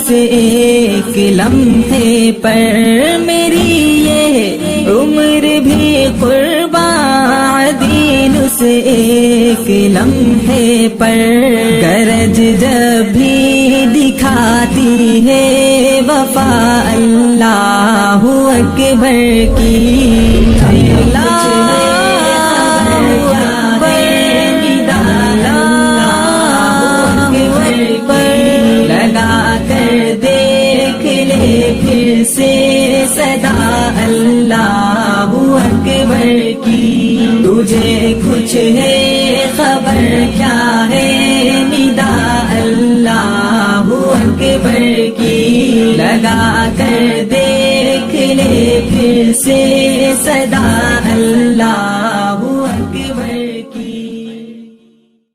उस एक लम्हे पर मेरी ये उम्र भी कुर्बान दीन उस एक लम्हे पर गरज जब भी दिखाती है वफा अल्लाहु अकबर की। फिर से सदा अल्लाहु अकबर की। तुझे कुछ है खबर क्या है निदा अल्लाहु अकबर की। लगा कर देख ले फिर से सदा अल्लाह